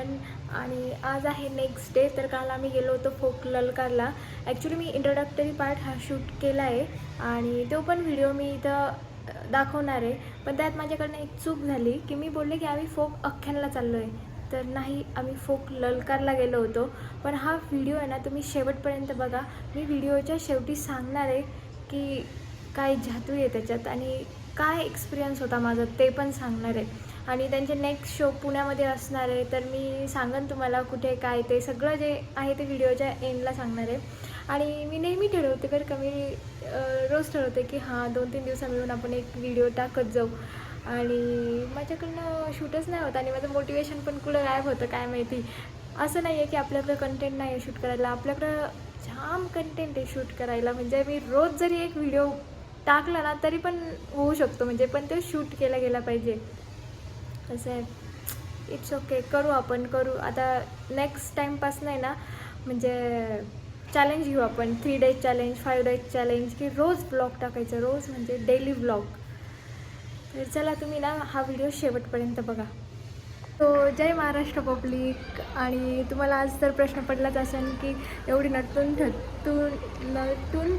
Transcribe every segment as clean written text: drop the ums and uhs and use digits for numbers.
Everyone. आणि आज आहे नेक्स्ट डे. तर काल आम्ही गेलो होतो फोक ललकारला. ॲक्च्युली मी इंट्रोडक्टरी पार्ट हा शूट केला आहे आणि तो पण व्हिडिओ मी इथं दाखवणार आहे. पण त्यात माझ्याकडनं एक चूक झाली की मी बोलले की आम्ही फोक अख्ख्यांना चाललो आहे, तर नाही, आम्ही फोक ललकारला गेलो होतो. पण हा व्हिडिओ आहे ना, तुम्ही शेवटपर्यंत बघा. मी व्हिडिओच्या शेवटी सांगणार आहे की काय जादू आहे त्याच्यात आणि काय एक्सपिरियन्स होता माझा ते पण सांगणार आहे. आणि त्यांचे नेक्स्ट शो पुण्यामध्ये असणार आहे, तर मी सांगेन तुम्हाला कुठे काय ते सगळं जे आहे ते व्हिडिओच्या एंडला सांगणार आहे. आणि मी नेहमी ठरवते बरं का, मी रोज ठरवते की हां 2-3 दिवसा मिळून आपण एक व्हिडिओ टाकत जाऊ. आणि माझ्याकडनं शूटच नाही होत आणि माझं मोटिवेशन पण कुठं गायब होतं काय माहिती. असं नाही आहे की आपल्याकडं कंटेंट नाही आहे शूट करायला, आपल्याकडं जाम कंटेंट आहे शूट करायला. म्हणजे मी रोज जरी एक व्हिडिओ टाकला ना तरी पण होऊ शकतो, म्हणजे पण तो शूट केला गेला पाहिजे. असं आहे. इट्स ओके, करू आपण करू. आता नेक्स्ट टाईमपासून आहे ना, म्हणजे चॅलेंज घेऊ आपण. 3 डेज चॅलेंज, 5 डेज चॅलेंज, की रोज ब्लॉग टाकायचं, रोज म्हणजे डेली ब्लॉग. तर चला तुम्ही ना हा व्हिडिओ शेवटपर्यंत बघा. तो जय महाराष्ट्र पब्लिक. आणि तुम्हाला आज तर प्रश्न पडलाच असेल की एवढी नटून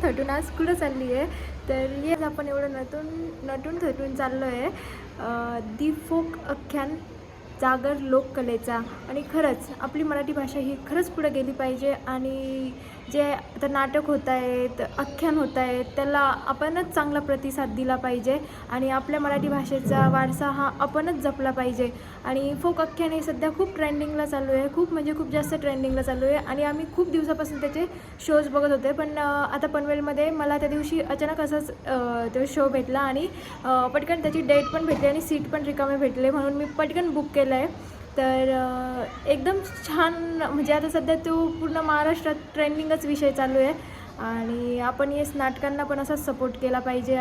थटून आज कुठं चालली आहे. तर येस, आपण एवढं नटून थटून चाललो आहे दी फोक आख्यान, जागर लोककलेचा. आणि खरंच आपली मराठी भाषा ही खरंच पुढे गेली पाहिजे. आणि जे आता नाटक होत आहेत, आख्यान होत आहेत, त्याला आपणच चांगला प्रतिसाद दिला पाहिजे. आणि आपल्या मराठी भाषेचा वारसा हा आपणच जपला पाहिजे. आणि फोक आख्यान हे सध्या खूप ट्रेंडिंगला चालू आहे, खूप म्हणजे खूप जास्त ट्रेंडिंगला चालू आहे. आणि आम्ही खूप दिवसापासून त्याचे शोज बघत होते, पण आता पनवेलमध्ये मला त्या दिवशी अचानक असंच तो शो भेटला आणि पटकन त्याची डेट पण भेटली आणि सीट पण रिकामे भेटले, म्हणून मी पटकन बुक केलं आहे. तर एकदम छान, म्हणजे आता सध्या तो पूर्ण महाराष्ट्रात ट्रेंडिंगच विषय चालू आहे. आणि आपण येस नाटकांना पण असाच सपोर्ट केला पाहिजे.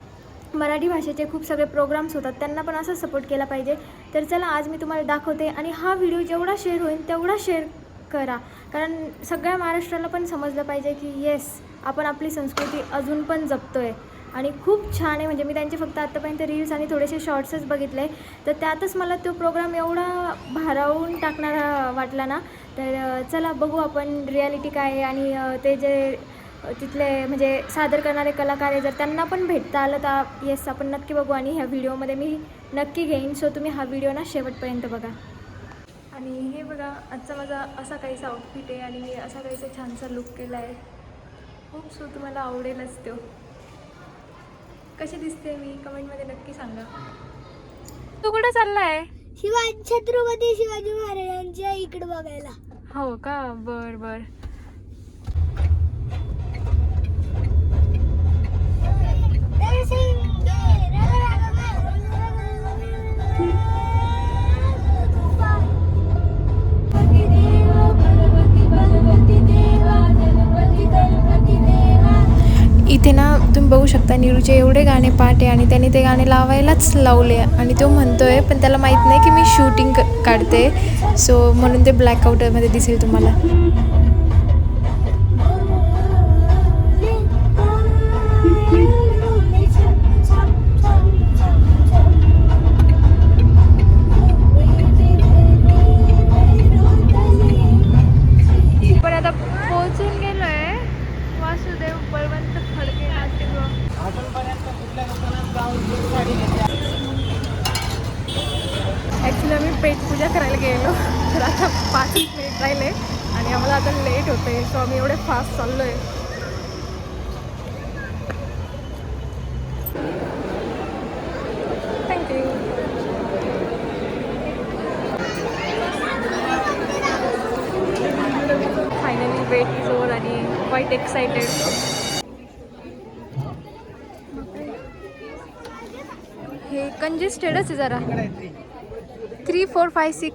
मराठी भाषेचे खूप सगळे प्रोग्राम्स होतात, त्यांना पण असाच सपोर्ट केला पाहिजे. तर चला आज मी तुम्हाला दाखवते. आणि हा व्हिडिओ जेवढा शेअर होईल तेवढा शेअर करा, कारण सगळ्या महाराष्ट्राला पण समजलं पाहिजे की येस, आपण आपली संस्कृती अजून पण जपतो आहे. आणि खूप छान आहे. म्हणजे मी त्यांचे फक्त आत्तापर्यंत रील्स आणि थोडेसे शॉर्ट्सच बघितले, तर त्यातच मला तो प्रोग्राम एवढा भारावून टाकणारा वाटला ना. तर चला बघू आपण रिॲलिटी काय आहे. आणि ते जे तिथले म्हणजे सादर करणारे कलाकार आहे, जर त्यांना पण भेटता आलं तर येस आपण नक्की बघू. आणि ह्या व्हिडिओमध्ये मी नक्की घेईन. सो तुम्ही हा व्हिडिओ ना शेवटपर्यंत बघा. आणि हे बघा, आजचा माझा असा काहीसा आउटफिट आहे आणि मी असा काहीसा छानसा लुक केला आहे. खूप सो तुम्हाला आवडेलच तो. कशी दिसते मी कमेंटमध्ये नक्की सांगा. तू कुठं चालला आहे? छत्रपती शिवाजी महाराजांच्या इकडे बघायला. हो का, बर बर. इथे ना तुम्ही बघू शकता, नीरूचे एवढे गाणे पाठ आहे आणि त्याने ते गाणे लावायलाच लावले. आणि तो म्हणतोय, पण त्याला माहीत नाही की मी शूटिंग काढते. सो म्हणून ते ब्लॅकआउटमध्ये दिसेल तुम्हाला. पण आता पोहोचून गेलोय वासुदेव बळवंत फडके नाट्यगृह. ॲक्च्युली आम्ही पेटपूजा करायला गेलो, तर आता 5 मिनिट राहिले आणि आम्हाला आता लेट होते. सो आम्ही एवढे फास्ट चाललो आहे. Thank you. Finally wait is over आणि क्वाईट एक्सायटेड. हे कंजेस्टेडच आहे जरा. 3, 4, 5, 6.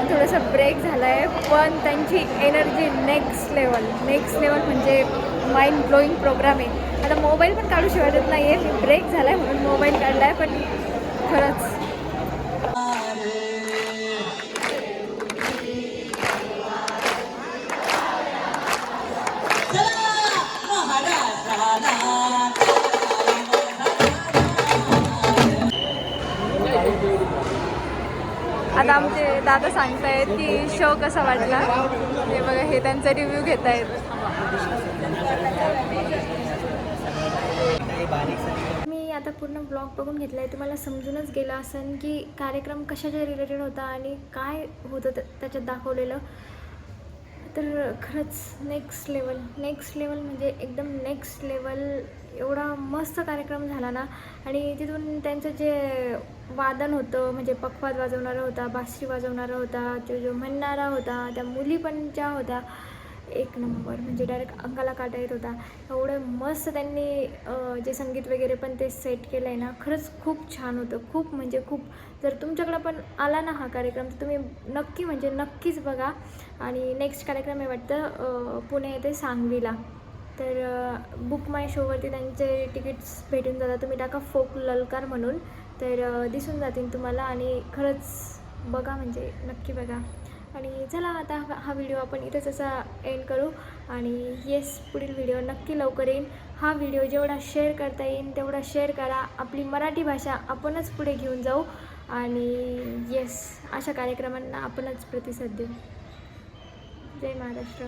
थोडंसं ब्रेक झाला आहे, पण त्यांची एनर्जी नेक्स्ट लेवल म्हणजे माइंड ब्लोईंग प्रोग्राम आहे. आता मोबाईल पण काढूशी वाटत नाही आहे, मी ब्रेक झाला आहे म्हणून मोबाईल काढला आहे, पण खरंच आता आमचे दादा सांगतायत की शो कसा वाटला. हे बघा, हे त्यांचा रिव्ह्यू घेत आहेत. मी आता पूर्ण ब्लॉग बघून घेतला आहे. तुम्हाला समजूनच गेलं असेल की कार्यक्रम कशाच्या रिलेटेड होता आणि काय होतं त्याच्यात दाखवलेलं. तर खरंच नेक्स्ट लेवल म्हणजे एकदम नेक्स्ट लेवल. एवढा मस्त कार्यक्रम झाला ना. आणि तिथून त्यांचं जे वादन होतं, म्हणजे पखवाज वाजवणारा होता, बासरी वाजवणारा होता, जो म्हणणारा होता, त्या मुली पण ज्या होत्या, एक नंबर. म्हणजे डायरेक्ट अंगाला काटा येत होता. एवढं मस्त त्यांनी जे संगीत वगैरे पण ते सेट केलं आहे ना, खरंच खूप छान होतं. खूप म्हणजे खूप. जर तुमच्याकडं पण आला ना हा कार्यक्रम तर तुम्ही नक्की म्हणजे नक्कीच बघा. आणि नेक्स्ट कार्यक्रम आहे वाटतं पुणे येथे सांगवीला. तर बुक माय शोवरती त्यांचे तिकीट्स भेटून जातात. तुम्ही टाका फोक ललकार म्हणून, तर दिसून जातील तुम्हाला. आणि खरंच बघा, म्हणजे नक्की बघा. आणि चला आता हा व्हिडिओ आपण इथेच असा एंड करू. आणि येस, पुढील व्हिडिओ नक्की लवकर येईल. हा व्हिडिओ जेवढा शेअर करता येईल तेवढा शेअर करा. आपली मराठी भाषा आपणच पुढे घेऊन जाऊ. आणि येस, अशा कार्यक्रमांना आपणच प्रतिसाद देऊ. जय महाराष्ट्र.